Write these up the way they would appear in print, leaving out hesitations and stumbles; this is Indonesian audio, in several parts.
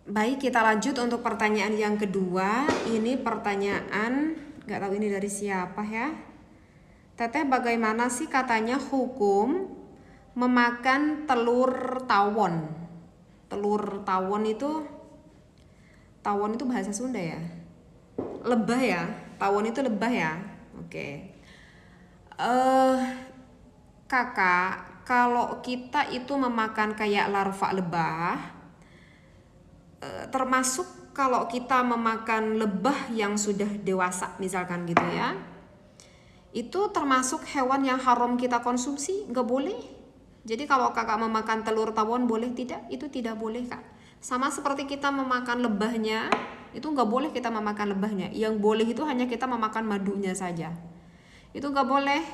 Baik, kita lanjut untuk pertanyaan yang kedua. Ini pertanyaan, nggak tahu ini dari siapa ya. Teteh, bagaimana sih katanya hukum memakan telur tawon? Telur tawon itu bahasa Sunda ya? Lebah ya? Tawon itu lebah ya? Oke. Kakak, kalau kita itu memakan kayak larva lebah, termasuk kalau kita memakan lebah yang sudah dewasa misalkan gitu ya, itu termasuk hewan yang haram kita konsumsi, nggak boleh. Jadi kalau kakak memakan telur tawon boleh tidak? Itu tidak boleh kak. Sama seperti kita memakan lebahnya, itu nggak boleh kita memakan lebahnya. Yang boleh itu hanya kita memakan madunya saja. Itu nggak boleh.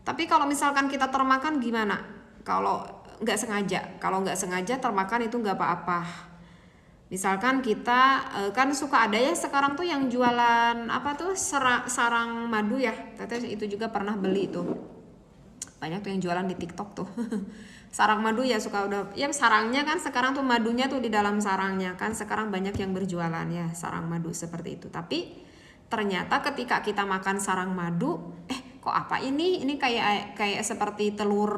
Tapi kalau misalkan kita termakan gimana? Kalau nggak sengaja termakan itu nggak apa-apa. Misalkan kita kan suka ada ya sekarang tuh yang jualan apa tuh sarang madu ya. Teteh itu juga pernah beli tuh. Banyak tuh yang jualan di TikTok tuh. Sarang madu ya suka udah ya sarangnya kan sekarang tuh madunya tuh di dalam sarangnya kan sekarang banyak yang berjualan ya sarang madu seperti itu. Tapi ternyata ketika kita makan sarang madu, kok apa ini? Ini kayak seperti telur.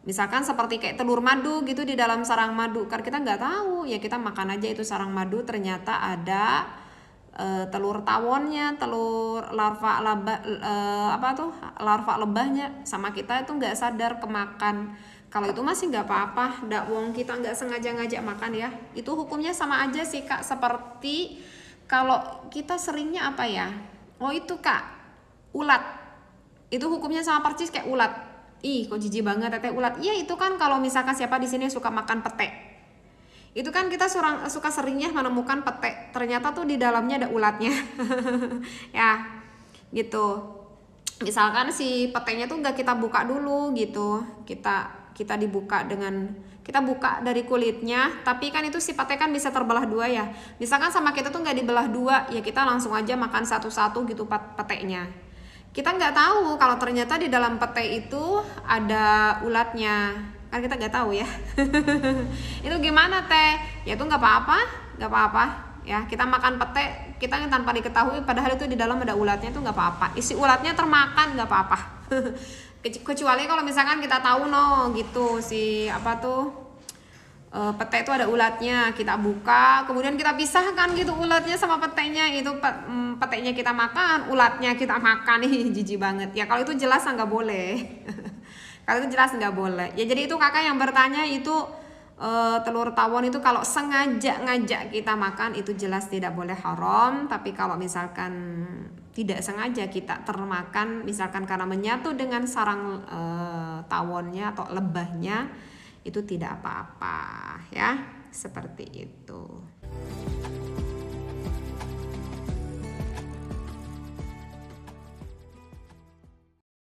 Misalkan seperti kayak telur madu gitu di dalam sarang madu, kan kita nggak tahu ya, kita makan aja itu sarang madu, ternyata ada telur tawonnya, telur larva lebahnya, sama kita itu nggak sadar kemakan. Kalau itu masih nggak apa-apa, wong kita nggak sengaja ngajak makan ya, itu hukumnya sama aja sih kak, seperti kalau kita seringnya apa ya, itu kak, ulat, itu hukumnya sama persis kayak ulat. Ih, kok jijik banget teteh ulat. Iya, itu kan kalau misalkan siapa di sini suka makan pete. Itu kan kita suka seringnya menemukan pete. Ternyata tuh di dalamnya ada ulatnya. Ya, gitu. Misalkan si petenya tuh nggak kita buka dulu gitu. Kita buka dari kulitnya, tapi kan itu si pete kan bisa terbelah dua ya. Misalkan sama kita tuh nggak dibelah dua, ya kita langsung aja makan satu-satu gitu petenya. Kita nggak tahu kalau ternyata di dalam pete itu ada ulatnya, kan kita nggak tahu ya. Itu gimana teh? Ya itu nggak apa-apa ya, kita makan pete kita tanpa diketahui padahal itu di dalam ada ulatnya, itu nggak apa-apa, isi ulatnya termakan nggak apa-apa. Kecuali kalau misalkan kita tahu gitu si pete itu ada ulatnya, kita buka kemudian kita pisahkan gitu ulatnya sama petenya, itu petenya kita makan, ulatnya kita makan. Nih jijik banget ya, kalau itu jelas nggak boleh. Kalau itu jelas nggak boleh ya. Jadi itu kakak yang bertanya itu telur tawon itu kalau sengaja ngajak kita makan itu jelas tidak boleh haram. Tapi kalau misalkan tidak sengaja kita termakan, misalkan karena menyatu dengan sarang tawonnya atau lebahnya, itu tidak apa-apa ya, seperti itu.